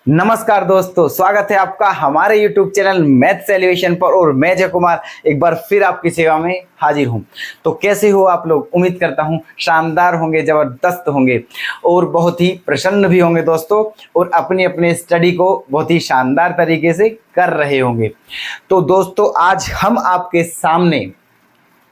नमस्कार दोस्तों, स्वागत है आपका हमारे YouTube चैनल मैथ्स एलिवेशन पर। और मैं जय कुमार एक बार फिर आपकी सेवा में हाजिर हूं। तो कैसे हो आप लोग? उम्मीद करता हूं शानदार होंगे, जबरदस्त होंगे और बहुत ही प्रसन्न भी होंगे दोस्तों, और अपनी अपने स्टडी को बहुत ही शानदार तरीके से कर रहे होंगे। तो दोस्तों, आज हम आपके सामने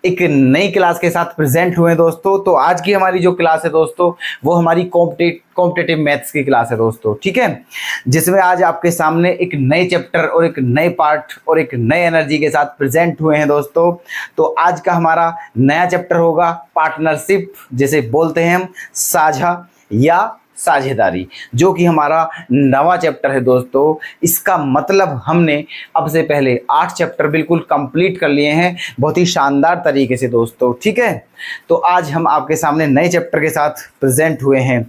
एक नई क्लास के साथ प्रेजेंट हुए दोस्तों। तो आज की हमारी जो क्लास है दोस्तों, वो हमारी कॉम्पिटिटिव मैथ्स की क्लास है दोस्तों, ठीक है, जिसमें आज आपके सामने एक नए चैप्टर और एक नए पार्ट और एक नए एनर्जी के साथ प्रेजेंट हुए हैं दोस्तों। तो आज का हमारा नया चैप्टर होगा पार्टनरशिप, जिसे बोलते हैं हम साझा या साझेदारी, जो कि हमारा नवा चैप्टर है दोस्तों। इसका मतलब हमने अब से पहले 8 चैप्टर बिल्कुल कंप्लीट कर लिए हैं बहुत ही शानदार तरीके से दोस्तों, ठीक है। तो आज हम आपके सामने नए चैप्टर के साथ प्रेजेंट हुए हैं।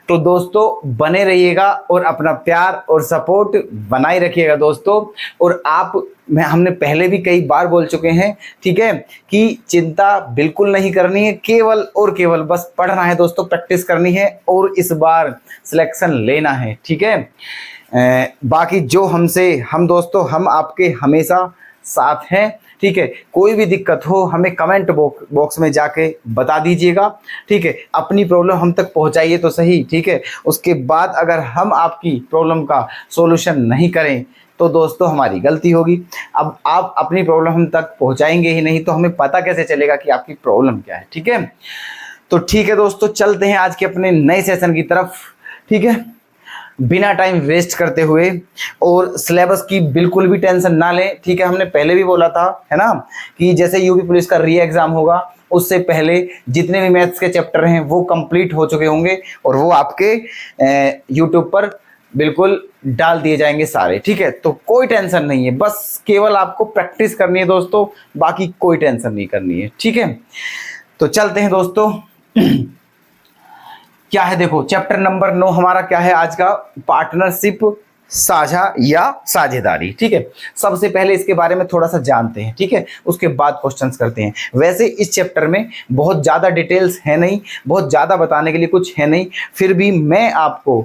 तो दोस्तों बने रहिएगा और अपना प्यार और सपोर्ट बनाए रखिएगा दोस्तों। और हमने पहले भी कई बार बोल चुके हैं, ठीक है, कि चिंता बिल्कुल नहीं करनी है, केवल और केवल बस पढ़ना है दोस्तों, प्रैक्टिस करनी है और इस बार सिलेक्शन लेना है, ठीक है। बाकी जो हम आपके हमेशा साथ हैं, ठीक है। कोई भी दिक्कत हो हमें कमेंट बॉक्स में जाके बता दीजिएगा, ठीक है। अपनी प्रॉब्लम हम तक पहुंचाइए तो सही, ठीक है। उसके बाद अगर हम आपकी प्रॉब्लम का सॉल्यूशन नहीं करें तो दोस्तों हमारी गलती होगी। अब आप अपनी प्रॉब्लम हम तक पहुंचाएंगे ही नहीं तो हमें पता कैसे चलेगा कि आपकी प्रॉब्लम क्या है, ठीक है। तो ठीक है दोस्तों, चलते हैं आज के अपने नए सेशन की तरफ, ठीक है, बिना टाइम वेस्ट करते हुए। और सिलेबस की बिल्कुल भी टेंशन ना लें, ठीक है। हमने पहले भी बोला था, है ना, कि जैसे यूपी पुलिस का री एग्जाम होगा उससे पहले जितने भी मैथ्स के चैप्टर हैं वो कंप्लीट हो चुके होंगे और वो आपके यूट्यूब पर बिल्कुल डाल दिए जाएंगे सारे, ठीक है। तो कोई टेंशन नहीं है, बस केवल आपको प्रैक्टिस करनी है दोस्तों, बाकी कोई टेंशन नहीं करनी है, ठीक है। तो चलते हैं दोस्तों। क्या है देखो, चैप्टर नंबर 9 हमारा क्या है आज का? पार्टनरशिप, साझा या साझेदारी, ठीक है। सबसे पहले इसके बारे में थोड़ा सा जानते हैं, ठीक है, उसके बाद क्वेश्चंस करते हैं। वैसे इस चैप्टर में बहुत ज़्यादा डिटेल्स है नहीं, बहुत ज़्यादा बताने के लिए कुछ है नहीं, फिर भी मैं आपकी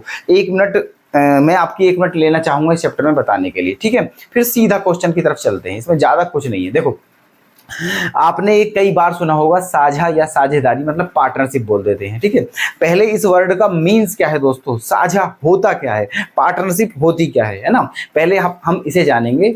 1 मिनट लेना चाहूँगा इस चैप्टर में बताने के लिए, ठीक है। फिर सीधा क्वेश्चन की तरफ चलते हैं, इसमें ज़्यादा कुछ नहीं है। देखो, आपने कई बार सुना होगा साझा या साझेदारी, मतलब पार्टनरशिप बोल देते हैं, ठीक है। पहले इस वर्ड का मीन्स क्या है दोस्तों, साझा होता क्या है, पार्टनरशिप होती क्या है ना, पहले हम इसे जानेंगे।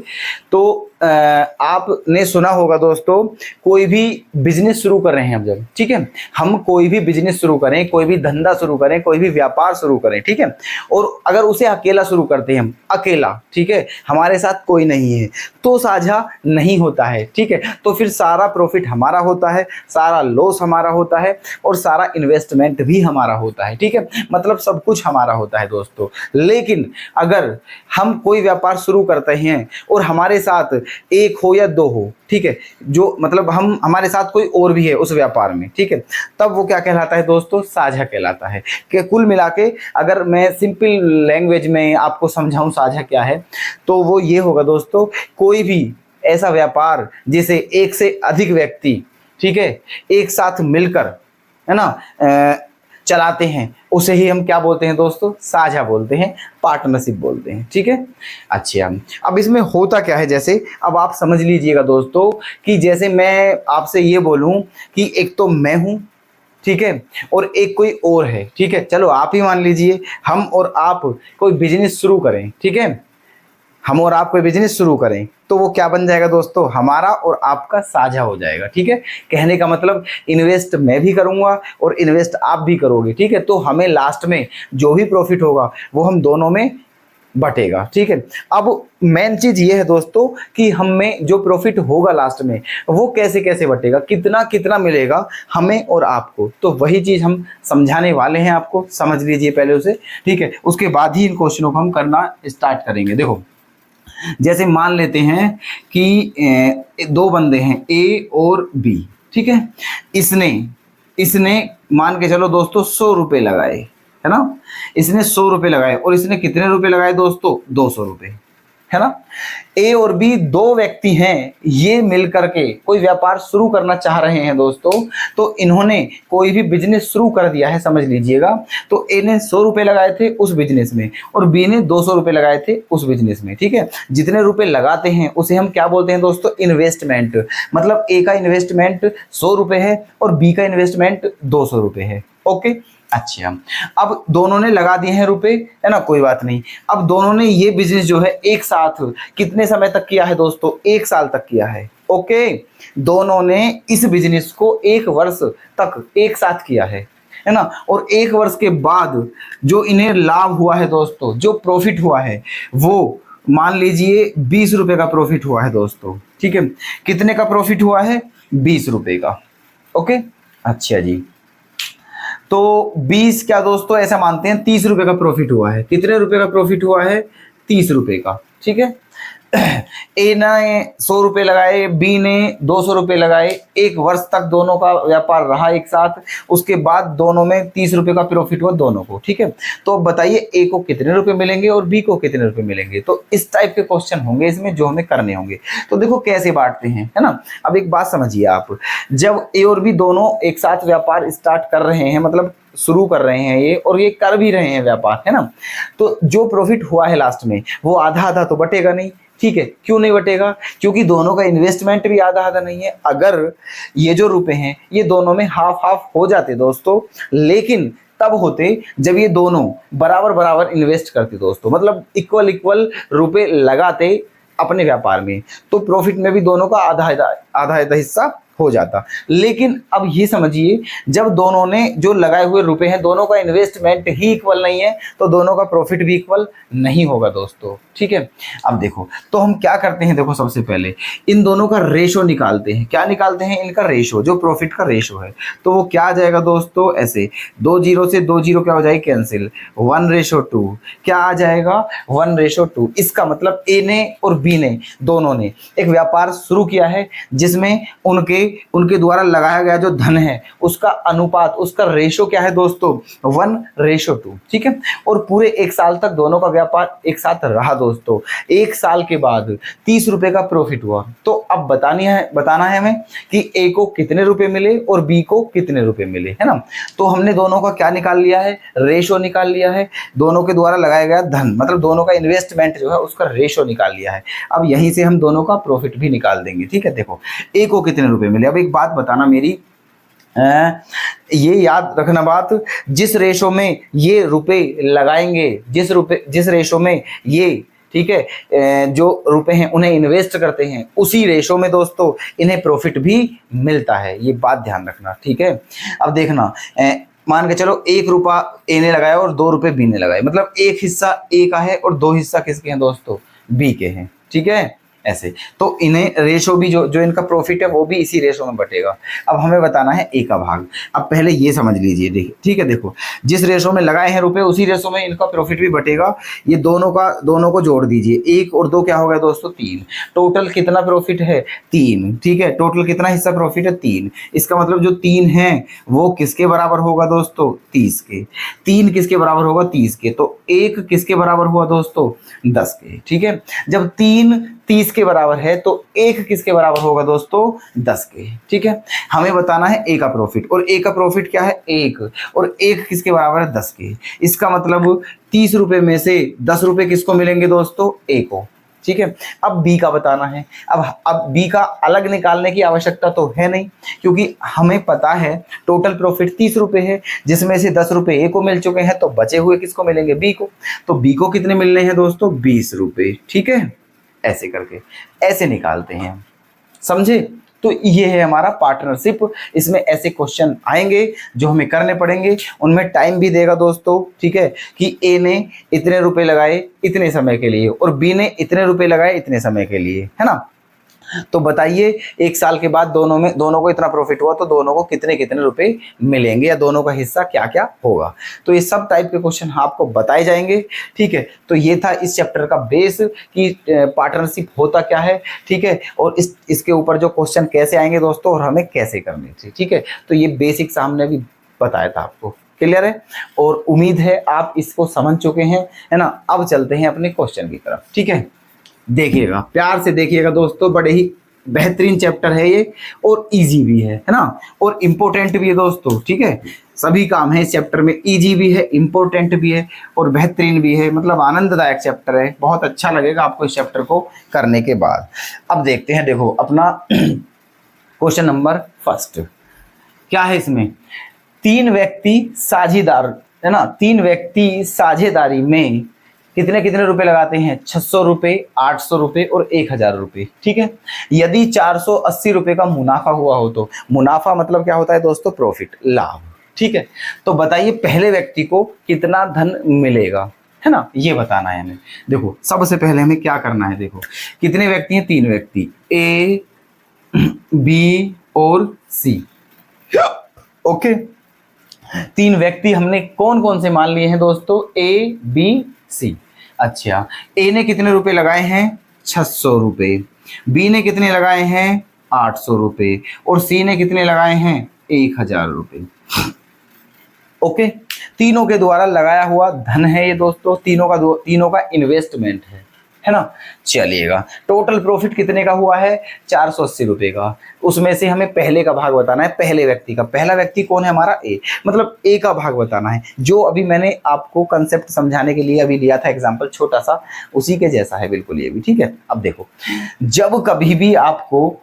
तो आपने सुना होगा दोस्तों, कोई भी बिजनेस शुरू कर रहे हैं हम जब, ठीक है, हम कोई भी बिजनेस शुरू करें, कोई भी धंधा शुरू करें, कोई भी व्यापार शुरू करें, ठीक है, और अगर उसे अकेला शुरू करते हैं हम, अकेला, ठीक है, हमारे साथ कोई नहीं है, तो साझा नहीं होता है, ठीक है। तो फिर सारा प्रॉफिट हमारा होता है, सारा लॉस हमारा होता है और सारा इन्वेस्टमेंट भी हमारा होता है, ठीक है, मतलब सब कुछ हमारा होता है दोस्तों। लेकिन अगर हम कोई व्यापार शुरू करते हैं और हमारे साथ एक हो या 2 हो, ठीक है, जो मतलब हमारे साथ कोई और भी है उस व्यापार में, ठीक है, तब वो क्या कहलाता है दोस्तों? साझा कहलाता है। कि कुल मिला के अगर मैं सिंपल लैंग्वेज में आपको समझाऊं साझा क्या है, तो वो ये होगा दोस्तों, कोई भी ऐसा व्यापार जिसे एक से अधिक व्यक्ति, ठीक है, एक साथ मिलकर, है ना, चलाते हैं, उसे ही हम क्या बोलते हैं दोस्तों? साझा बोलते हैं, पार्टनरशिप बोलते हैं, ठीक है। अच्छा, अब इसमें होता क्या है, जैसे अब आप समझ लीजिएगा दोस्तों, कि जैसे मैं आपसे ये बोलूं कि एक तो मैं हूं, ठीक है, और एक कोई और है, ठीक है, चलो आप ही मान लीजिए हम और आप कोई बिजनेस शुरू करें, ठीक है, हम और आप कोई बिजनेस शुरू करें, तो वो क्या बन जाएगा दोस्तों? हमारा और आपका साझा हो जाएगा, ठीक है। कहने का मतलब इन्वेस्ट मैं भी करूंगा और इन्वेस्ट आप भी करोगे, ठीक है। तो हमें लास्ट में जो भी प्रॉफिट होगा वो हम दोनों में बटेगा, ठीक है। अब मेन चीज ये है दोस्तों कि हमें जो प्रॉफिट होगा लास्ट में वो कैसे कैसे बटेगा, कितना कितना मिलेगा हमें और आपको, तो वही चीज हम समझाने वाले हैं आपको। समझ लीजिए पहले उसे, ठीक है, उसके बाद ही इन क्वेश्चनों को हम करना स्टार्ट करेंगे। देखो, जैसे मान लेते हैं कि 2 बंदे हैं, ए और बी, ठीक है। इसने मान के चलो दोस्तों 100 रुपये लगाए, है ना, इसने 100 रुपये लगाए और इसने कितने रुपए लगाए दोस्तों? 200 रुपये, है ना। ए और बी दो व्यक्ति हैं, ये मिलकर के कोई व्यापार शुरू करना चाह रहे हैं दोस्तों। तो इन्होंने कोई भी बिजनेस शुरू कर दिया है, समझ लीजिएगा। तो ए ने 100 रुपए लगाए थे उस बिजनेस में और बी ने 200 रुपए लगाए थे उस बिजनेस में, ठीक है। जितने रुपए लगाते हैं उसे हम क्या बोलते हैं दोस्तों, इन्वेस्टमेंट। मतलब ए का इन्वेस्टमेंट 100 रुपए है और बी का इन्वेस्टमेंट 200 रुपए है। ओके, अच्छा, अब दोनों ने लगा दिए हैं रुपए, है ना, कोई बात नहीं। अब दोनों ने ये बिजनेस जो है एक साथ कितने समय तक किया है दोस्तों, 1 साल तक किया है। ओके, दोनों ने इस बिजनेस को 1 वर्ष तक एक साथ किया है ना। और 1 वर्ष के बाद जो इन्हें लाभ हुआ है दोस्तों, जो प्रॉफिट हुआ है, वो मान लीजिए 20 रुपए का प्रॉफिट हुआ है दोस्तों, ठीक है। कितने का प्रॉफिट हुआ है, 20 रुपए का। ओके, अच्छा जी, तो 20 क्या दोस्तों, ऐसा मानते हैं 30 रुपए का प्रॉफिट हुआ है। कितने रुपए का प्रॉफिट हुआ है, 30 रुपए का, ठीक है। ए ने 100 रुपए लगाए, बी ने 200 रुपए लगाए, 1 वर्ष तक दोनों का व्यापार रहा एक साथ। उसके बाद दोनों में 30 रुपए का प्रॉफिट हुआ दोनों को, ठीक है। तो बताइए ए को कितने रुपए मिलेंगे और बी को कितने रुपए मिलेंगे। तो इस टाइप के क्वेश्चन होंगे इसमें जो हमें करने होंगे। तो देखो कैसे बांटते हैं, है ना। अब एक बात समझिए आप, जब ए और बी दोनों एक साथ व्यापार स्टार्ट कर रहे हैं, मतलब शुरू कर रहे हैं ये, और ये कर भी रहे हैं व्यापार, है ना। तो जो प्रॉफिट हुआ है लास्ट में वो आधा आधा तो बटेगा नहीं, ठीक है। क्यों नहीं बटेगा, क्योंकि दोनों का इन्वेस्टमेंट भी आधा आधा नहीं है। अगर ये जो रुपए हैं ये दोनों में हाफ हाफ हो जाते दोस्तों, लेकिन तब होते जब ये दोनों बराबर बराबर इन्वेस्ट करते दोस्तों, मतलब इक्वल इक्वल रुपए लगाते अपने व्यापार में, तो प्रॉफिट में भी दोनों का आधा आधा हिस्सा हो जाता। लेकिन अब ये समझिए, जब दोनों ने जो लगाए हुए रुपए हैं, दोनों का इन्वेस्टमेंट ही इक्वल नहीं है, तो दोनों का प्रॉफिट भी इक्वल नहीं होगा दोस्तों, ठीक है। अब देखो, तो हम क्या करते हैं, देखो सबसे पहले इन दोनों का रेशो निकालते हैं। क्या निकालते हैं, इनका रेशो, जो प्रॉफिट का रेशो है। तो वो क्या आ जाएगा दोस्तों, ऐसे 2 जीरो से 2 जीरो क्या हो जाएगी, कैंसिल, 1:2 क्या आ जाएगा, 1:2। इसका मतलब ए ने और बी ने दोनों ने एक व्यापार शुरू किया है जिसमें उनके द्वारा लगाया गया जो धन है उसका अनुपात, उसका रेशो क्या है दोस्तों, 1:2, ठीक है। और पूरे 1 साल तक दोनों का व्यापार एक साथ रहा दोस्तों। 1 साल के बाद 30 रुपए का प्रॉफिट हुआ। तो अब बताना है हमें कि ए को कितने रुपए मिले और बी को कितने रुपए मिले, है ना। तो हमने दोनों का क्या निकाल लिया है, रेशो निकाल लिया है। दोनों के द्वारा लगाया गया धन, मतलब दोनों का इन्वेस्टमेंट जो है उसका रेशो निकाल लिया है। अब यहीं से हम दोनों का प्रॉफिट भी निकाल देंगे, ठीक है। देखो ए को कितने रुपए मिले। अब एक बात बताना मेरी, ये याद रखना बात, जिस रेशो में ये रुपए लगाएंगे, जिस रेशो में ये, ठीक है, जो रुपए हैं उन्हें इन्वेस्ट करते हैं, उसी रेशो में दोस्तों इन्हें प्रॉफिट भी मिलता है। ये बात ध्यान रखना, ठीक है। अब देखना, मान के चलो 1 रुपया ए ने लगाया और 2 रुपए बी ने लगाए, मतलब 1 हिस्सा ए का है और 2 हिस्सा किसके हैं दोस्तों, बी के हैं, ठीक है। ऐसे तो इन्हें रेशो भी जो इनका प्रॉफिट है वो भी इसी रेशो में बटेगा। अब हमें बताना है ए का भाग। अब पहले ये समझ लीजिए, देखिए, ठीक है। देखो, जिस रेशो में लगाए हैं रुपए उसी रेशो में इनका प्रॉफिट भी बटेगा। ये दोनों को जोड़ दीजिए, 1 और 2 क्या हो गया दोस्तों, 3। टोटल कितना प्रॉफिट है, 3, ठीक है। टोटल कितना हिस्सा प्रॉफिट है, 3। इसका मतलब जो 3 है वो किसके बराबर होगा दोस्तों, 30 के। 3 किसके बराबर होगा, 30 के। तो 1 किसके बराबर हुआ दोस्तों, 10 के, ठीक है। जब 3 30 के बराबर है तो 1 किसके बराबर होगा दोस्तों, 10 के, ठीक है। हमें बताना है ए का प्रॉफिट, और ए का प्रॉफिट क्या है, 1, और 1 किसके बराबर है, 10 के। इसका मतलब 30 रुपए में से 10 रुपए किसको मिलेंगे दोस्तों, ए को, ठीक है। अब बी का बताना है। अब बी का अलग निकालने की आवश्यकता तो है नहीं, क्योंकि हमें पता है टोटल प्रॉफिट 30 रुपए है, जिसमें से 10 रुपए ए को मिल चुके हैं, तो बचे हुए किसको मिलेंगे, बी को। तो बी को कितने मिलने हैं दोस्तों, 20 रुपए, ठीक है। ऐसे करके ऐसे निकालते हैं, समझे। तो ये है हमारा पार्टनरशिप। इसमें ऐसे क्वेश्चन आएंगे जो हमें करने पड़ेंगे, उनमें टाइम भी देगा दोस्तों, ठीक है। कि ए ने इतने रुपए लगाए इतने समय के लिए और बी ने इतने रुपए लगाए इतने समय के लिए, है ना। तो बताइए 1 साल के बाद दोनों को इतना प्रॉफिट हुआ तो दोनों को कितने कितने रुपए मिलेंगे, या दोनों का हिस्सा क्या क्या होगा। तो ये सब टाइप के क्वेश्चन आपको बताए जाएंगे, ठीक है। तो ये था इस चैप्टर का बेस कि पार्टनरशिप होता क्या है, ठीक है। और इसके ऊपर जो क्वेश्चन कैसे आएंगे दोस्तों और हमें कैसे करने थे, ठीक है। तो ये बेसिक्स हमने भी बताया था आपको, क्लियर है। और उम्मीद है आप इसको समझ चुके हैं, है ना। अब चलते हैं अपने क्वेश्चन की तरफ, ठीक है। देखिएगा, प्यार से देखिएगा दोस्तों, बड़े ही बेहतरीन चैप्टर है ये, और इजी भी है ना, और इम्पोर्टेंट भी है दोस्तों, ठीक है। सभी काम है इस चैप्टर में, इजी भी है, इम्पोर्टेंट भी है और बेहतरीन भी है, मतलब आनंददायक चैप्टर है, बहुत अच्छा लगेगा आपको इस चैप्टर को करने के बाद। अब देखते हैं, देखो अपना क्वेश्चन नंबर फर्स्ट क्या है इसमें, तीन व्यक्ति साझेदार है ना, तीन व्यक्ति साझेदारी में कितने कितने रुपए लगाते हैं, 600 रुपए, 800 रुपए और 1000 रुपए, ठीक है। यदि 480 रुपए का मुनाफा हुआ हो, तो मुनाफा मतलब क्या होता है दोस्तों, प्रॉफिट, लाभ, ठीक है। तो बताइए पहले व्यक्ति को कितना धन मिलेगा, है ना, ये बताना है हमें। देखो सबसे पहले हमें क्या करना है, देखो कितने व्यक्ति हैं, तीन व्यक्ति, ए बी और सी, ओके। तीन व्यक्ति हमने कौन कौन से मान लिए हैं दोस्तों, ए बी सी। अच्छा, ए ने कितने रुपए लगाए हैं, 600 रुपए, बी ने कितने लगाए हैं, 800 रुपए, और सी ने कितने लगाए हैं, 1000 रुपए, ओके। तीनों के द्वारा लगाया हुआ धन है ये दोस्तों, तीनों का इन्वेस्टमेंट है ना। चलिएगा, टोटल प्रॉफिट कितने का हुआ है, 480 रुपए का। उसमें से हमें पहले का भाग बताना है, पहले व्यक्ति का, पहला व्यक्ति कौन है हमारा, ए, मतलब ए का भाग बताना है, जो अभी मैंने आपको कंसेप्ट समझाने के लिए अभी लिया था एग्जांपल छोटा सा, उसी के जैसा है बिल्कुल ये भी, ठीक है। अब देखो, जब कभी भी आपको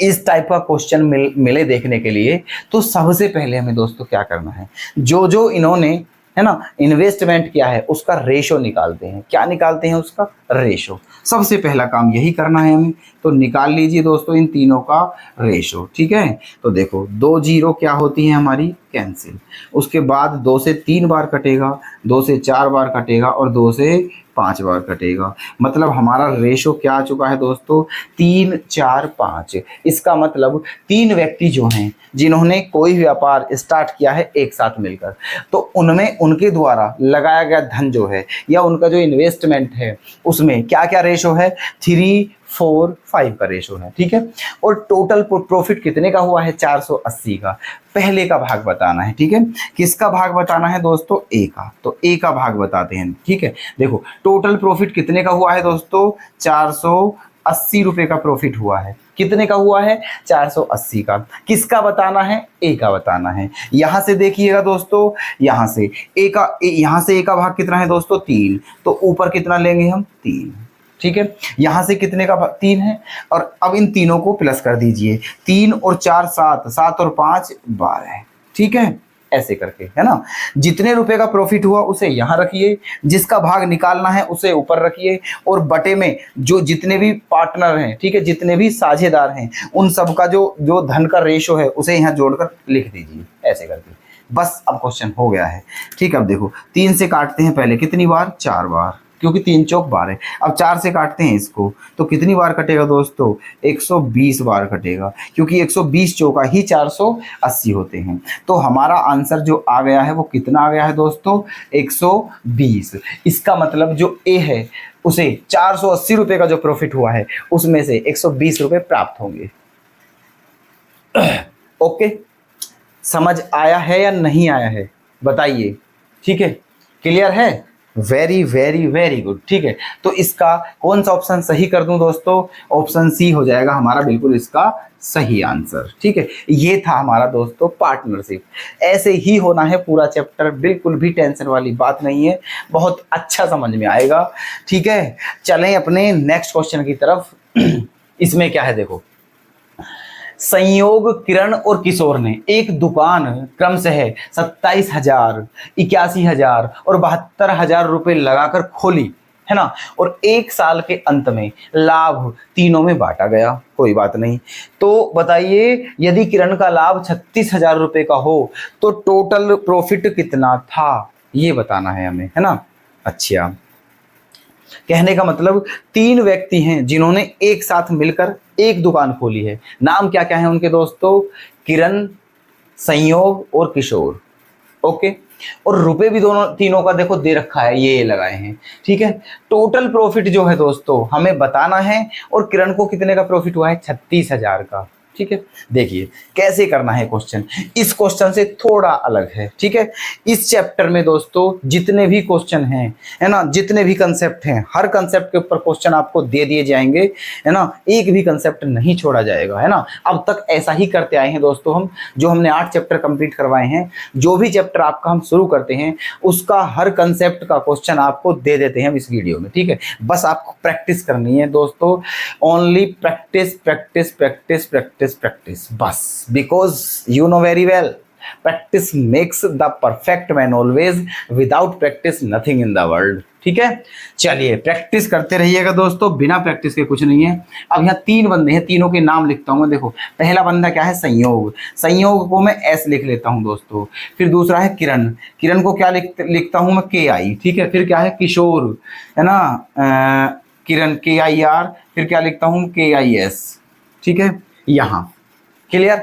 इस टाइप का क्वेश्चन मिले देखने के लिए, तो सबसे पहले हमें दोस्तों क्या करना है, जो जो इन्होंने है ना इन्वेस्टमेंट किया है उसका रेशो निकालते हैं। क्या निकालते हैं, उसका रेशो। सबसे पहला काम यही करना है हमें, तो निकाल लीजिए दोस्तों इन तीनों का रेशो, ठीक है। तो देखो 2 जीरो क्या होती है हमारी, कैंसिल। उसके बाद 2 से 3 बार कटेगा, 2 से 4 बार कटेगा और 2 से 5 बार कटेगा। मतलब हमारा रेशो क्या आ चुका है दोस्तों, 3 4 5। इसका मतलब तीन व्यक्ति जो हैं जिन्होंने कोई व्यापार स्टार्ट किया है एक साथ मिलकर, तो उनमें उनके द्वारा लगाया गया धन जो है या उनका जो इन्वेस्टमेंट है उसमें क्या क्या रेशो है, 3 4 5 का रेशो है, ठीक है। और टोटल प्रॉफिट कितने का हुआ है, 480 का। पहले का भाग बताना है, ठीक है। किसका भाग बताना है दोस्तों, ए का। तो ए का भाग बताते हैं, ठीक है। देखो टोटल प्रॉफिट कितने का हुआ है दोस्तों, 480 रुपए का प्रॉफिट हुआ है। कितने का हुआ है, 480 का। किसका बताना है, ए का बताना है। यहां से देखिएगा दोस्तों, यहां से ए का भाग कितना है दोस्तों, 3। तो ऊपर कितना लेंगे हम, 3, ठीक है। यहां से कितने का 3 है, और अब इन तीनों को प्लस कर दीजिए, 3 और 4 7, 7 और 5 12, ठीक है। ऐसे करके, है ना। जितने रुपए का प्रॉफिट हुआ उसे यहां रखिए, जिसका भाग निकालना है उसे ऊपर रखिए, और बटे में जो जितने भी पार्टनर हैं, ठीक है, जितने भी साझेदार हैं, उन सब का जो धन का रेशो है उसे यहाँ जोड़कर लिख दीजिए, ऐसे करके। बस अब क्वेश्चन हो गया है, ठीक है। अब देखो 3 से काटते हैं पहले, कितनी बार, 4 बार, क्योंकि 3 चौक 12। अब 4 से काटते हैं इसको, तो कितनी बार कटेगा दोस्तों, 120 बार कटेगा, क्योंकि 120 चौका ही 480 होते हैं। तो हमारा आंसर जो आ गया है वो कितना आ गया है दोस्तों, 120। इसका मतलब जो ए है उसे 480 रुपए का जो प्रॉफिट हुआ है उसमें से 120 रुपए प्राप्त होंगे। ओके, समझ आया है या नहीं आया है बताइए, ठीक है, क्लियर है, वेरी वेरी वेरी गुड, ठीक है। तो इसका कौन सा ऑप्शन सही कर दूं दोस्तों, ऑप्शन सी हो जाएगा हमारा बिल्कुल इसका सही आंसर, ठीक है। ये था हमारा दोस्तों पार्टनरशिप। ऐसे ही होना है पूरा चैप्टर, बिल्कुल भी टेंशन वाली बात नहीं है, बहुत अच्छा समझ में आएगा, ठीक है। चलें अपने नेक्स्ट क्वेश्चन की तरफ। इसमें क्या है देखो, संयोग किरण और किशोर ने एक दुकान क्रमशः 27,000, 81,000 और 72,000 रुपए लगाकर खोली, है ना, और 1 साल के अंत में लाभ तीनों में बांटा गया। कोई बात नहीं। तो बताइए यदि किरण का लाभ 36,000 रुपए का हो तो टोटल प्रॉफिट कितना था, ये बताना है हमें, है ना। अच्छा, कहने का मतलब 3 व्यक्ति हैं जिन्होंने एक साथ मिलकर एक दुकान खोली है। नाम क्या क्या है उनके दोस्तों, किरण, संयोग और किशोर, ओके। और रुपए भी दोनों तीनों का देखो दे रखा है, ये लगाए हैं, ठीक है। टोटल प्रॉफिट जो है दोस्तों हमें बताना है, और किरण को कितने का प्रॉफिट हुआ है, 36,000 का, ठीक है, देखिए कैसे करना है क्वेश्चन, इस क्वेश्चन से थोड़ा अलग है। ठीक है, इस चैप्टर में दोस्तों जितने भी क्वेश्चन हैं, है ना, जितने भी कंसेप्ट हैं, हर कंसेप्ट के ऊपर क्वेश्चन आपको दे दिए जाएंगे, है ना, एक भी कंसेप्ट नहीं छोड़ा जाएगा, है ना। अब तक ऐसा ही करते आए हैं दोस्तों हम, जो हमने 8 चैप्टर कंप्लीट करवाए हैं, जो भी चैप्टर आपका हम शुरू करते हैं उसका हर कंसेप्ट का क्वेश्चन आपको दे देते हैं हम इस वीडियो में। ठीक है, बस आपको प्रैक्टिस करनी है दोस्तों, only practice practice practice practice practice, बस, because you know very well practice makes the perfect man always, without practice nothing in the world. ठीक है, चलिए प्रैक्टिस करते रहिएगा दोस्तों, बिना प्रैक्टिस के कुछ नहीं है। अब यहाँ 3 बंदे हैं, तीनों के नाम लिखता हूँ मैं। देखो पहला बंदा क्या है, संयोग, संयोग को मैं एस लिख लेता हूँ दोस्तों। फिर दूसरा है किरण, किरण को क्या लिखता हूँ मैं, के आई। ठीक है, फिर क्या है किशोर, है ना, किरण के आई आर, फिर क्या लिखता हूँ के आई एस। ठीक है, यहाँ क्लियर,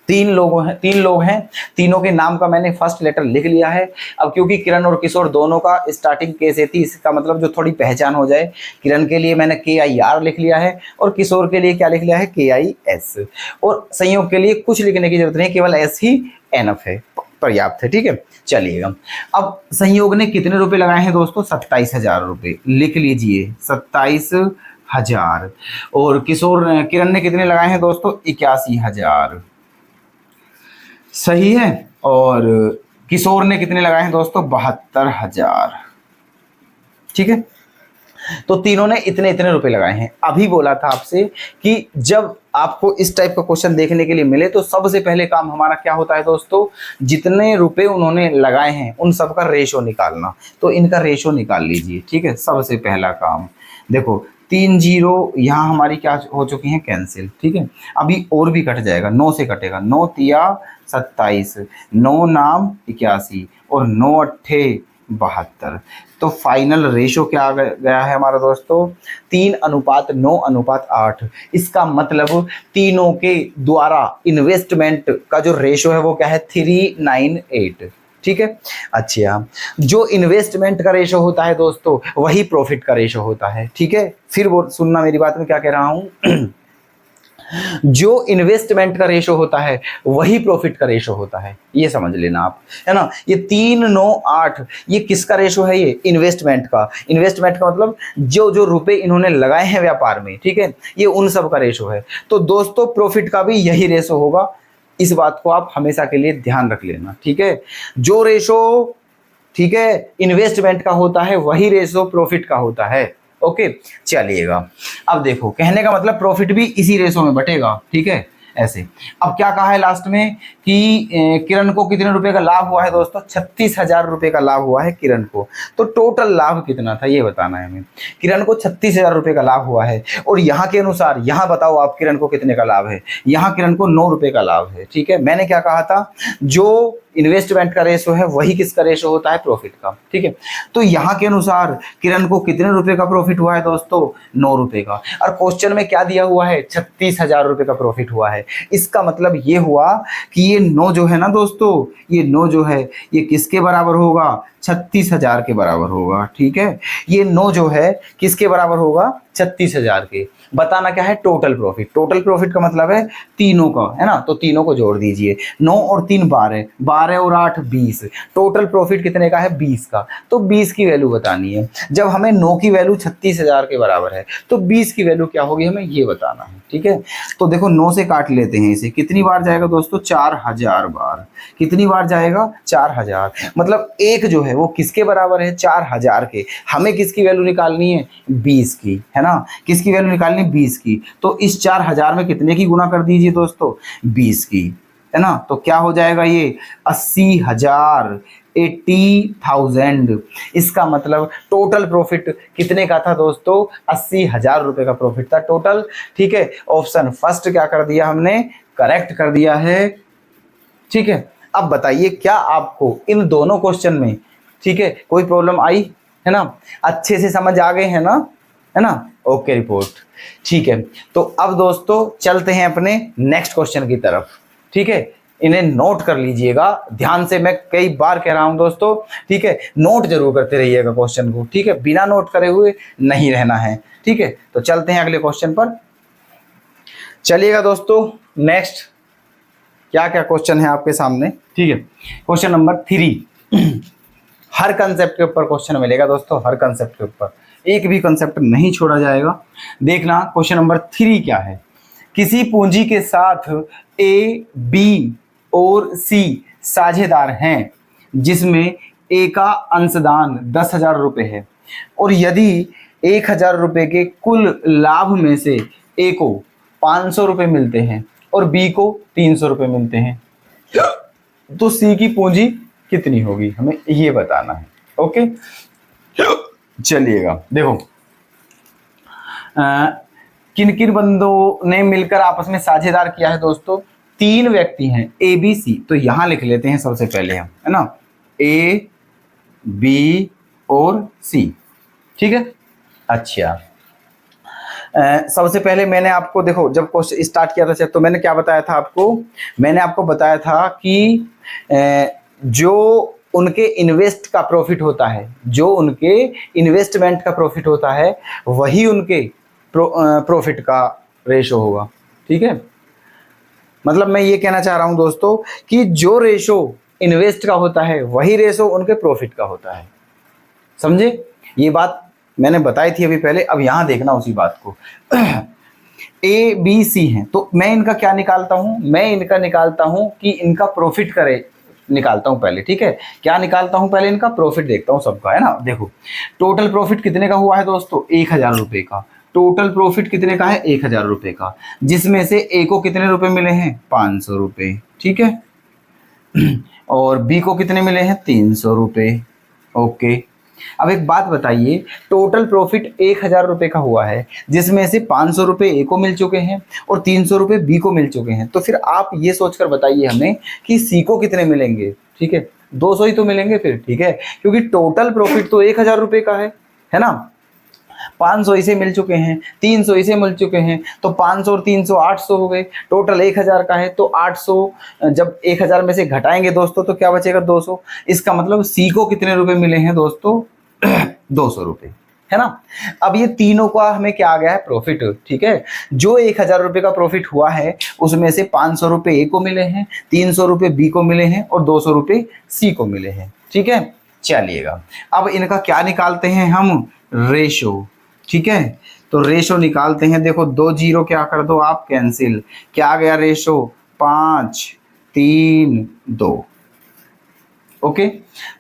3 लोग हैं, तीनों के नाम का मैंने फर्स्ट लेटर लिख लिया है। अब क्योंकि किरण और किशोर दोनों का स्टार्टिंग के से थी, इसका मतलब जो थोड़ी पहचान हो जाए, किरण के लिए मैंने के आई आर लिख लिया है और किशोर के लिए क्या लिख लिया है, के आई एस। और संयोग के लिए कुछ लिखने की जरूरत नहीं, केवल एस ही एनफ है, पर्याप्त है। ठीक है, चलिएगा। अब संयोग ने कितने रुपए लगाए हैं दोस्तों, 27,000 रुपये, लिख लीजिए 27,000। और किरण ने कितने लगाए हैं दोस्तों, 81,000, सही है। और किशोर ने कितने लगाए हैं दोस्तों, 72,000। ठीक है, तो तीनों ने इतने इतने रुपए लगाए हैं। अभी बोला था आपसे कि जब आपको इस टाइप का क्वेश्चन देखने के लिए मिले तो सबसे पहले काम हमारा क्या होता है दोस्तों, जितने रुपए उन्होंने लगाए हैं उन सब का रेशो निकालना। तो इनका रेशो निकाल लीजिए। ठीक है, सबसे पहला काम देखो, 3 जीरो यहाँ हमारी क्या हो चुकी हैं, कैंसिल। ठीक है, अभी और भी कट जाएगा, 9 से कटेगा, 9 तिया 27, 9 नाम 81 और 9 अट्ठे 72। तो फाइनल रेशो क्या आ गया है हमारा दोस्तों, 3:9:8। इसका मतलब तीनों के द्वारा इन्वेस्टमेंट का जो रेशो है वो क्या है, 398। ठीक है, अच्छा, जो इन्वेस्टमेंट का रेशो होता है दोस्तों वही प्रॉफिट का रेशो होता है। ठीक है, फिर वो सुनना मेरी बात में क्या कह रहा हूं जो इन्वेस्टमेंट का रेशो होता है वही प्रॉफिट का रेशो होता है, ये समझ लेना आप, है ना। ये 398 ये किसका रेशो है, ये इन्वेस्टमेंट का। इन्वेस्टमेंट का मतलब जो जो रुपए इन्होंने लगाए हैं व्यापार में, ठीक है, ये उन सब का रेशो है। तो दोस्तों प्रॉफिट का भी यही रेशो होगा, इस बात को आप हमेशा के लिए ध्यान रख लेना। ठीक है, जो रेशो, ठीक है, इन्वेस्टमेंट का होता है वही रेशो प्रॉफिट का होता है। ओके, चलिएगा। अब देखो कहने का मतलब प्रॉफिट भी इसी रेशो में बटेगा। ठीक है, ऐसे। अब क्या कहा है लास्ट में कि किरण को कितने रुपए का लाभ हुआ है दोस्तों, 36,000 रुपए का लाभ हुआ है किरण को। तो टोटल लाभ कितना था ये बताना है हमें। किरण को 36,000 रुपए का लाभ हुआ है और यहाँ के अनुसार यहाँ बताओ आप किरण को कितने का लाभ है, यहाँ किरण को 9 रुपए का लाभ है। ठीक है, मैंने क्या कहा था, जो इन्वेस्टमेंट का रेशो है वही किसका रेशो होता है, प्रॉफिट का। ठीक है, तो यहाँ के अनुसार किरण को कितने रुपए का प्रॉफिट हुआ है दोस्तों, 9 रुपए का। और क्वेश्चन में क्या दिया हुआ है, 36,000 रुपए का प्रॉफिट हुआ है। इसका मतलब ये हुआ कि ये 9 जो है ना दोस्तों, ये 9 जो है ये किसके बराबर होगा, 36,000 के बराबर होगा। ठीक है, ये 9 जो है किसके बराबर होगा, 36,000 के। बताना क्या है, टोटल प्रॉफिट। टोटल प्रॉफिट का मतलब है तीनों का, है ना, तो तीनों को जोड़ दीजिए, 9 और 3 12, 12 और 8 20। टोटल प्रॉफिट कितने का है, 20 का। तो 20 की वैल्यू बतानी है। जब हमें 9 की वैल्यू 36,000 के बराबर है तो 20 की वैल्यू क्या होगी हमें ये बताना है। ठीक है, तो देखो 9 से काट लेते हैं इसे, कितनी बार जाएगा दोस्तों, 4000 बार। कितनी बार जाएगा, 4000। मतलब एक जो है वो किसके बराबर है, 4000 के। हमें किसकी वैल्यू निकालनी है, 20 की, है ना, किसकी वैल्यू निकालनी, 20 की। तो इस 4000 में कितने की गुना कर दीजिए दोस्तों, 20 की, है ना। तो क्या हो जाएगा ये 80,000, 80,000। इसका मतलब टोटल प्रॉफिट कितने का था दोस्तों, 80,000 रुपए का प्रॉफिट था टोटल। ठीक है, ऑप्शन फर्स्ट क्या कर दिया हमने, करेक्ट कर दिया है। ठीक है, अब बताइए क्या आपको इन दोनों क्वेश्चन में, ठीक है, कोई प्रॉब्लम आई है ना, अच्छे से समझ आ गए हैं ना, है ना। ओके रिपोर्ट, ठीक है। तो अब दोस्तों चलते हैं अपने नेक्स्ट क्वेश्चन की तरफ। ठीक है, इन्हें नोट कर लीजिएगा ध्यान से, मैं कई बार कह रहा हूं दोस्तों। ठीक है, नोट जरूर करते रहिएगा क्वेश्चन को। ठीक है, बिना नोट करे हुए नहीं रहना है। ठीक है, तो चलते हैं अगले क्वेश्चन पर। चलिएगा दोस्तों, नेक्स्ट क्या क्या क्वेश्चन है आपके सामने, ठीक है। क्वेश्चन नंबर 3, हर कंसेप्ट के ऊपर क्वेश्चन मिलेगा दोस्तों, हर कंसेप्ट के ऊपर एक भी कंसेप्ट नहीं छोड़ा जाएगा। देखना क्वेश्चन नंबर 3 क्या है। किसी पूंजी के साथ ए, बी और सी साझेदार हैं, जिसमें ए का अंशदान 10,000 रुपये है, और यदि 1,000 रुपये के कुल लाभ में से ए को 500 रुपये मिलते हैं और बी को 300 रुपये मिलते हैं, तो सी की पूंजी कितनी होगी, हमें ये बताना है। ओके, चलिएगा देखो, किन किन बंदों ने मिलकर आपस में साझेदार किया है दोस्तों। 3 व्यक्ति हैं, ए बी सी। तो यहां लिख लेते हैं सबसे पहले हम, है ना, ए बी और सी, ठीक है। अच्छा, सबसे पहले मैंने आपको देखो, जब क्वेश्चन स्टार्ट किया था तो मैंने क्या बताया था आपको, मैंने आपको बताया था कि जो उनके इन्वेस्ट का प्रॉफिट होता है, जो उनके इन्वेस्टमेंट का प्रॉफिट होता है, वही उनके प्रॉफिट का रेशो होगा, ठीक है। मतलब मैं ये कहना चाह रहा हूं दोस्तों कि जो रेशो इन्वेस्ट का होता है वही रेशो उनके प्रॉफिट का होता है, समझे। ये बात मैंने बताई थी अभी पहले, अब यहां देखना उसी बात को। ए बी सी हैं, तो मैं इनका क्या निकालता हूं, मैं इनका निकालता हूं कि इनका प्रॉफिट करे निकालता हूं पहले, ठीक है। क्या निकालता हूं पहले, इनका प्रॉफिट देखता हूं सबका, है ना। देखो टोटल प्रॉफिट कितने का हुआ है दोस्तों, 1,000 रुपये का। टोटल प्रॉफिट कितने का है, 1,000 रुपये का, जिसमें से ए को कितने रुपए मिले हैं, 500 रुपये, ठीक है। और बी को कितने मिले हैं, 300 रुपये। ओके, अब एक बात बताइए, टोटल प्रॉफिट 1,000 रुपये का हुआ है, जिसमें से 500 रुपये ए को मिल चुके हैं और 300 रुपये बी को मिल चुके हैं। तो फिर आप ये सोचकर बताइए हमें कि सी को कितने मिलेंगे, ठीक है, 200 ही तो मिलेंगे फिर, ठीक है, क्योंकि टोटल प्रॉफिट तो 1,000 रुपये का है ना। 500 इसे मिल चुके हैं, 300 इसे मिल चुके हैं, तो 500 और 300 800 हो गए। टोटल 1,000 का है, तो 800 जब 1,000 में से घटाएंगे दोस्तों तो क्या बचेगा, 200। इसका मतलब सी को कितने रुपए मिले हैं दोस्तों, 200 रुपये, है ना। अब ये तीनों का हमें क्या आ गया है, प्रॉफिट, ठीक है। जो 1,000 रुपये का प्रॉफिट हुआ है उसमें से 500 रुपये ए को मिले हैं, 300 रुपये बी को मिले हैं और 200 रुपये सी को मिले हैं, ठीक है। चलिएगा, अब इनका क्या निकालते हैं हम, रेशो, ठीक है। तो रेशो निकालते हैं, देखो 2 जीरो क्या कर दो आप, कैंसिल, क्या आ गया रेशो, 5 3 2। ओके,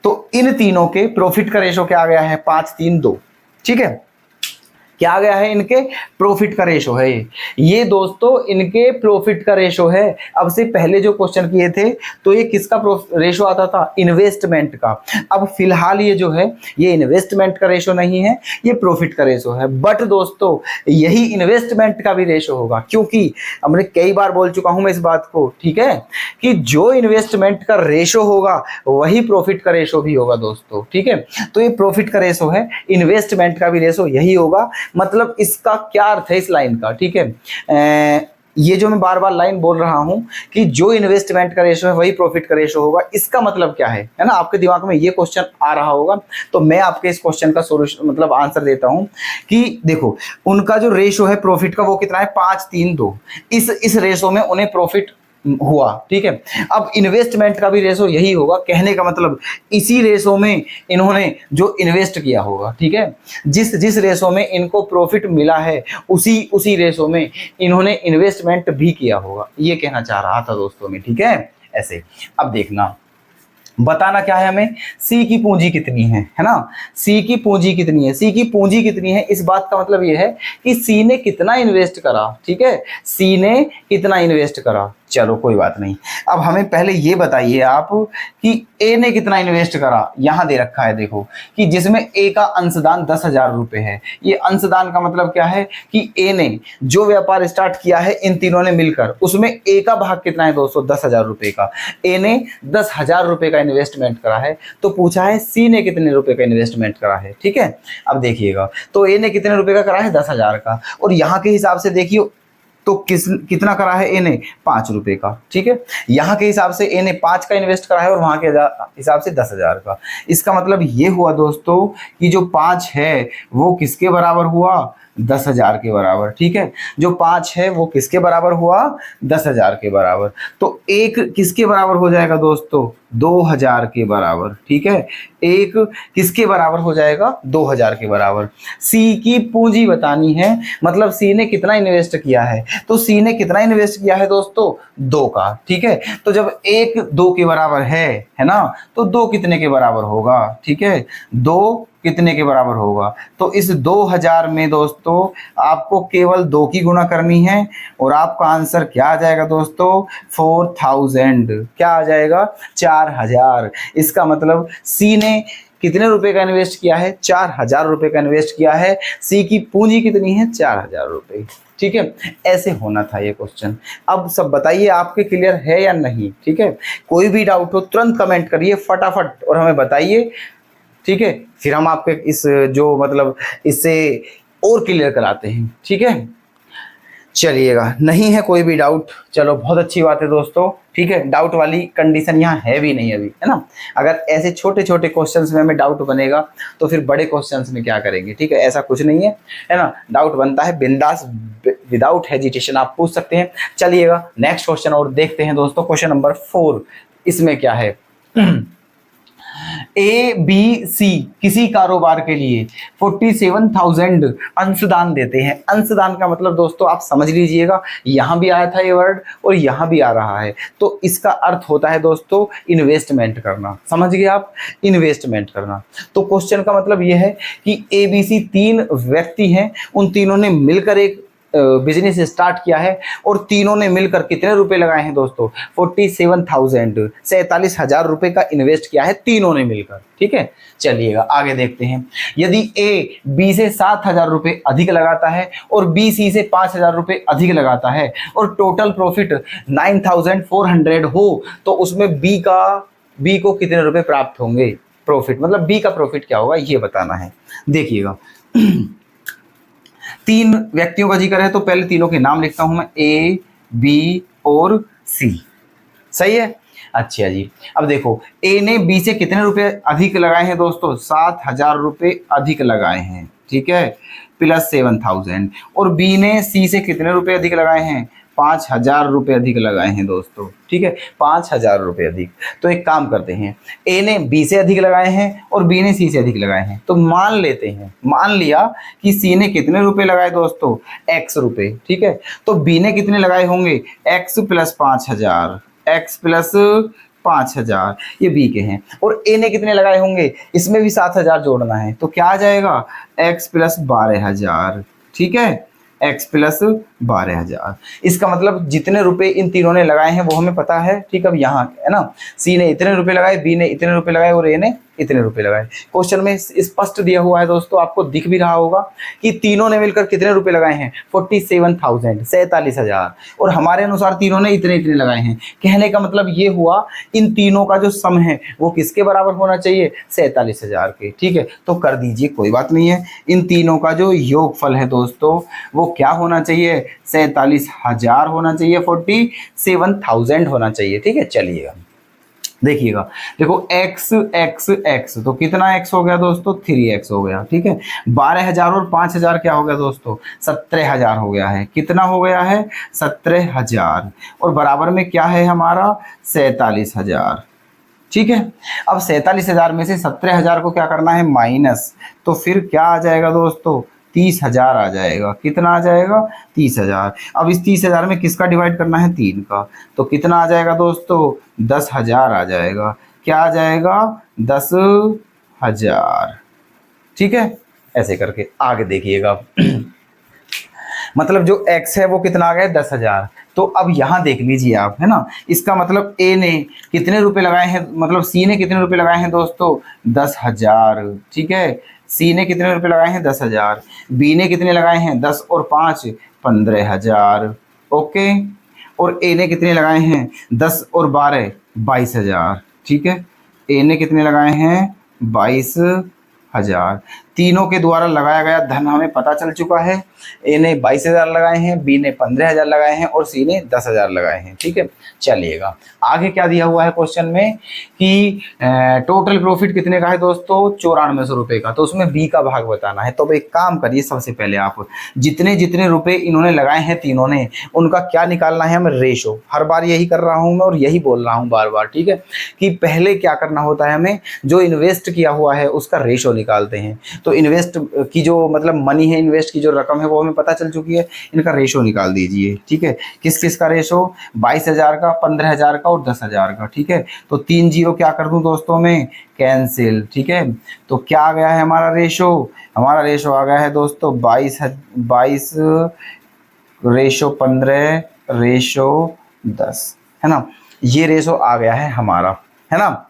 तो इन तीनों के प्रॉफिट का रेशो क्या आ गया है, 5 3 2, ठीक है। क्या आ गया है, इनके प्रॉफिट का रेशो है ये दोस्तों, इनके प्रॉफिट का रेशो है। अब से पहले जो क्वेश्चन किए थे तो ये किसका रेशो आता था, इन्वेस्टमेंट का। अब फिलहाल ये जो है ये इन्वेस्टमेंट का रेशो नहीं है, ये प्रॉफिट का रेशो है। बट दोस्तों यही इन्वेस्टमेंट का भी रेशो होगा, क्योंकि हमने कई बार बोल चुका हूं मैं इस बात को, ठीक है, कि जो इन्वेस्टमेंट का रेशो होगा वही प्रॉफिट का रेशो भी होगा दोस्तों, ठीक है। तो ये प्रॉफिट का रेशो है, इन्वेस्टमेंट का भी रेशो यही होगा। मतलब इसका क्या अर्थ है इस लाइन का, ठीक है। ये जो मैं बार बार लाइन बोल रहा हूं कि जो इन्वेस्टमेंट का रेशो है वही प्रॉफिट का रेशो होगा, इसका मतलब क्या है ना। आपके दिमाग में ये क्वेश्चन आ रहा होगा, तो मैं आपके इस क्वेश्चन का सोल्यूशन मतलब आंसर देता हूं कि देखो उनका जो रेशो है प्रॉफिट का वो कितना है, 5 3 2। इस रेशो में उन्हें प्रॉफिट हुआ, ठीक है। अब इन्वेस्टमेंट का भी रेशो यही होगा, कहने का मतलब इसी रेशो में इन्होंने जो इन्वेस्ट किया होगा, ठीक है। जिस रेशो में इनको प्रॉफिट मिला है उसी रेशो में इन्होंने इन्वेस्टमेंट भी किया होगा, ये कहना चाह रहा था दोस्तों में, ठीक है। ऐसे अब देखना, बताना क्या है हमें, सी की पूंजी कितनी है ना। सी की पूंजी कितनी है, सी की पूंजी कितनी है, इस बात का मतलब यह है कि सी ने कितना इन्वेस्ट करा, ठीक है, सी ने कितना इन्वेस्ट करा। चलो कोई बात नहीं, अब हमें पहले ये बताइए आप कि ए ने कितना इन्वेस्ट करा। यहां दे रखा है देखो कि जिसमें ए का अंशदान 10,000 रुपये है। ये अंशदान का मतलब क्या है कि ए ने जो व्यापार स्टार्ट किया है इन तीनों ने मिलकर, उसमें ए का भाग कितना है दोस्तों, 10,000 रुपये का। ए ने 10,000 रुपये का इन्वेस्टमेंट करा है, तो पूछा है सी ने कितने रुपए का इन्वेस्टमेंट करा है, ठीक है। अब देखिएगा, तो ए ने कितने रुपए का करा है, 10,000 का, और यहाँ के हिसाब से देखिए तो कितना करा है ए ने 5 रुपए का, ठीक है। यहाँ के हिसाब से ए ने 5 का इन्वेस्ट करा है और वहां के हिसाब से 10,000 का। इसका मतलब ये हुआ दोस्तों कि जो 5 है वो किसके बराबर हुआ, 10,000 के बराबर, ठीक है। जो 5 है वो किसके बराबर हुआ, 10,000 के बराबर। तो एक किसके बराबर हो जाएगा दोस्तों, 2,000 के बराबर, ठीक है। एक किसके बराबर हो जाएगा, 2,000 के बराबर। सी की पूंजी बतानी है, मतलब सी ने कितना इन्वेस्ट किया है, तो सी ने कितना इन्वेस्ट किया है दोस्तों, 2 का, ठीक है। तो जब एक 2 के बराबर है ना, तो 2 कितने के बराबर होगा, ठीक है, 2 कितने के बराबर होगा। तो इस 2,000 में दोस्तों आपको केवल 2 की गुणा करनी है और आपका आंसर क्या आ जाएगा दोस्तों, 4,000। क्या आ जाएगा, 4,000। इसका मतलब सी ने कितने रुपए का इन्वेस्ट किया है, 4,000 रुपए का इन्वेस्ट किया है। सी की पूंजी कितनी है, 4,000 रुपए, ठीक है। ऐसे होना था ये क्वेश्चन। अब सब बताइए आपके क्लियर है या नहीं, ठीक है। कोई भी डाउट हो तुरंत कमेंट करिए फटाफट और हमें बताइए, ठीक है। फिर हम आपके इस जो मतलब इससे और क्लियर कराते हैं, ठीक है। चलिएगा, नहीं है कोई भी डाउट, चलो बहुत अच्छी बात है दोस्तों, ठीक है। डाउट वाली कंडीशन यहाँ है भी नहीं अभी, है ना। अगर ऐसे छोटे छोटे क्वेश्चंस में हमें डाउट बनेगा तो फिर बड़े क्वेश्चंस में क्या करेंगे, ठीक है। ऐसा कुछ नहीं है ना। डाउट बनता है बिंदास, विदाउट हेजिटेशन आप पूछ सकते हैं। चलिएगा नेक्स्ट क्वेश्चन और देखते हैं दोस्तों, क्वेश्चन नंबर 4। इसमें क्या है, ए बी सी किसी कारोबार के लिए 47,000 अंशदान देते हैं। अंशदान का मतलब दोस्तों आप समझ लीजिएगा, यहां भी आया था ये वर्ड और यहां भी आ रहा है, तो इसका अर्थ होता है दोस्तों इन्वेस्टमेंट करना। समझ गए आप, इन्वेस्टमेंट करना। तो क्वेश्चन का मतलब यह है कि ए बी सी 3 व्यक्ति हैं, उन तीनों ने मिलकर एक बिजनेस स्टार्ट किया है और तीनों ने मिलकर कितने रुपए लगाए हैं दोस्तों, 47,000, 47,000 रुपए का इन्वेस्ट किया है तीनों ने मिलकर, ठीक है। चलिएगा आगे देखते हैं। यदि ए बी से 7,000 रुपए अधिक लगाता है और बी सी से 5,000 रुपए अधिक लगाता है और टोटल प्रॉफिट 9,400 हो, तो उसमें बी को कितने रुपए प्राप्त होंगे, प्रॉफिट मतलब बी का प्रॉफिट क्या होगा ये बताना है। देखिएगा 3 व्यक्तियों का जिक्र है, तो पहले तीनों के नाम लिखता हूं मैं, ए बी और सी, सही है। अच्छा जी, अब देखो ए ने बी से कितने रुपए अधिक लगाए हैं दोस्तों, 7,000 रुपए अधिक लगाए हैं, ठीक है, प्लस 7,000। और बी ने सी से कितने रुपए अधिक लगाए हैं, 5,000 रुपए अधिक लगाए हैं दोस्तों, ठीक है, 5,000 रुपए अधिक। तो एक काम करते हैं, ए ने बी से अधिक लगाए हैं और बी ने सी से अधिक लगाए हैं, तो मान लेते हैं, मान लिया कि सी ने कितने रुपए लगाए दोस्तों, x रुपए, ठीक है। तो बी ने कितने लगाए होंगे, x प्लस 5,000, x प्लस 5,000, ये बी के हैं। और ए ने कितने लगाए होंगे, इसमें भी 7,000 जोड़ना है, तो क्या आ जाएगा, x प्लस 12,000, ठीक है, x प्लस 12,000। इसका मतलब जितने रुपए इन तीनों ने लगाए हैं वो हमें पता है, ठीक है। अब यहाँ है ना, सी ने इतने रुपए लगाए, बी ने इतने रुपए लगाए और ए ने इतने रुपए लगाए। क्वेश्चन में स्पष्ट दिया हुआ है दोस्तों, आपको दिख भी रहा होगा कि तीनों ने मिलकर कितने रुपए लगाए हैं, 47,000, 47,000, और हमारे अनुसार तीनों ने इतने इतने लगाए हैं। कहने का मतलब ये हुआ इन तीनों का जो सम है वो किसके बराबर होना चाहिए, 47,000 के, ठीक है। तो कर दीजिए, कोई बात नहीं है। इन तीनों का जो योगफल है दोस्तों वो क्या होना चाहिए, 47,000 होना चाहिए, 47,000 होना चाहिए, ठीक है। चलिएगा देखिएगा, देखो x x x, तो कितना x हो गया दोस्तों, 3x हो गया, ठीक है। 12,000 और 5,000 क्या हो गया दोस्तों, 17,000 हो गया है। कितना हो गया है, 17,000, और बराबर में क्या है हमारा, 47,000, ठीक है। अब 47,000 में से 17,000 को क्या करना है, माइनस, तो फिर क्या आ जाएगा दोस्तों, 30,000 आ जाएगा। कितना आ जाएगा, 30,000। अब इस 30,000 में किसका डिवाइड करना है, 3 का, तो कितना आ जाएगा दोस्तों, 10,000 आ जाएगा। क्या आ जाएगा, 10,000, ठीक है। ऐसे करके आगे देखिएगा मतलब जो x है वो कितना आ गया, 10,000। तो अब यहाँ देख लीजिए आप, है ना, इसका मतलब a ने कितने रुपए लगाए हैं, मतलब c ने कितने रुपए लगाए हैं दोस्तों, 10,000, ठीक है। सी ने कितने रुपए लगाए हैं, 10,000। बी ने कितने लगाए हैं, 10 और 5 15,000, ओके। और ए ने कितने लगाए हैं, 10 और 12 22,000, ठीक है। ए ने कितने लगाए हैं, 22,000। तीनों के द्वारा लगाया गया धन हमें पता चल चुका है। ए ने 22,000 लगाए हैं, बी ने 15,000 लगाए हैं और सी ने 10,000 लगाए हैं। ठीक है, चलिएगा आगे क्या दिया हुआ है क्वेश्चन में कि टोटल प्रॉफिट कितने का है दोस्तों, 9400 रुपये का। तो उसमें बी का भाग बताना है। तो एक काम करिए, सबसे पहले आप जितने जितने रुपए इन्होंने लगाए हैं तीनों ने, उनका क्या निकालना है हमें, रेशो। हर बार यही कर रहा हूं मैं और यही बोल रहा हूं बार बार। ठीक है, कि पहले क्या करना होता है, हमें जो इन्वेस्ट किया हुआ है उसका रेशो निकालते हैं। तो इन्वेस्ट की जो मतलब मनी है, इन्वेस्ट की जो रकम है वो हमें पता चल चुकी है, इनका रेशो निकाल दीजिए। ठीक है, किस किस का रेशो, 22,000 का, 15,000 का और 10,000 का। ठीक है, तो 3 जीरो क्या कर दूं दोस्तों में, कैंसिल। ठीक है, तो क्या आ गया है हमारा रेशो, हमारा रेशो आ गया है दोस्तों 22 रेशो 15 रेशो 10, है ना। ये रेशो आ गया है हमारा, है ना।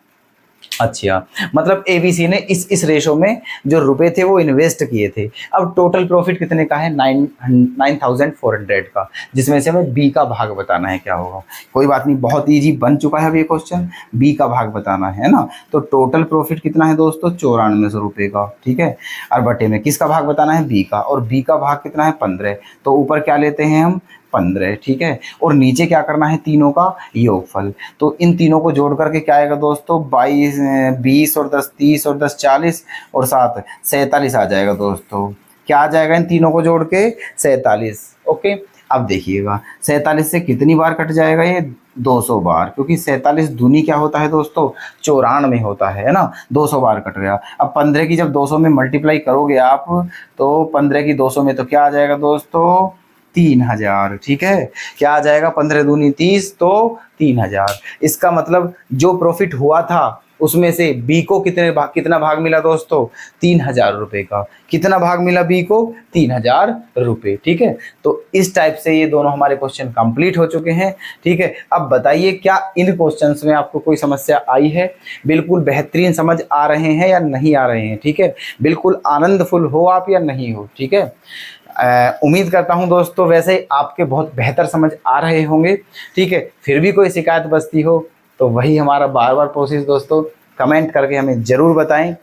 अच्छा, मतलब एबीसी ने इस रेशो में जो रुपए थे वो इन्वेस्ट किए थे। अब टोटल प्रॉफिट कितने का है, 9,400 का, जिसमें से हमें बी का भाग बताना है क्या होगा। कोई बात नहीं, बहुत इजी बन चुका है अब ये क्वेश्चन, बी का भाग बताना है ना। तो टोटल प्रॉफिट कितना है दोस्तों, 9400 रुपये का। ठीक है, और बटे में किसका भाग बताना है, बी का, और बी का भाग कितना है 15। तो ऊपर क्या लेते हैं हम, 15। ठीक है, और नीचे क्या करना है, तीनों का योगफल। तो इन तीनों को जोड़ करके क्या आएगा दोस्तों, 20 और 10 30 और 10 40 और 7 47 आ जाएगा दोस्तों। क्या आ जाएगा इन तीनों को जोड़ के, 47। ओके, अब देखिएगा 47 से कितनी बार कट जाएगा ये, 200 बार, क्योंकि 47 दूनी क्या होता है दोस्तों, 94 होता है ना। 200 बार कट गया। अब 15 की जब 200 में मल्टीप्लाई करोगे आप, तो 15 की 200 में तो क्या आ जाएगा दोस्तों, 3,000। ठीक है, क्या आ जाएगा, 15 दूनी 30, तो 3,000। इसका मतलब जो प्रॉफिट हुआ था उसमें से बी को कितना भाग मिला दोस्तों, 3,000 रुपये का। कितना भाग मिला बी को, 3,000 रुपये। ठीक है, तो इस टाइप से ये दोनों हमारे क्वेश्चन कंप्लीट हो चुके हैं। ठीक है, अब बताइए क्या इन क्वेश्चंस में आपको कोई समस्या आई है, बिल्कुल बेहतरीन समझ आ रहे हैं या नहीं आ रहे हैं। ठीक है, बिल्कुल आनंदफुल हो आप या नहीं हो। ठीक है, उम्मीद करता हूं दोस्तों वैसे आपके बहुत बेहतर समझ आ रहे होंगे। ठीक है, फिर भी कोई शिकायत बचती हो तो वही हमारा बार बार प्रोसेस दोस्तों, कमेंट करके हमें ज़रूर बताएं।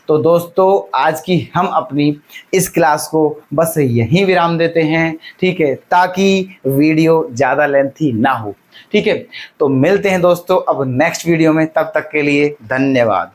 तो दोस्तों आज की हम अपनी इस क्लास को बस यहीं विराम देते हैं। ठीक है, ताकि वीडियो ज़्यादा लेंथी ना हो। ठीक है, तो मिलते हैं दोस्तों अब नेक्स्ट वीडियो में, तब तक के लिए धन्यवाद।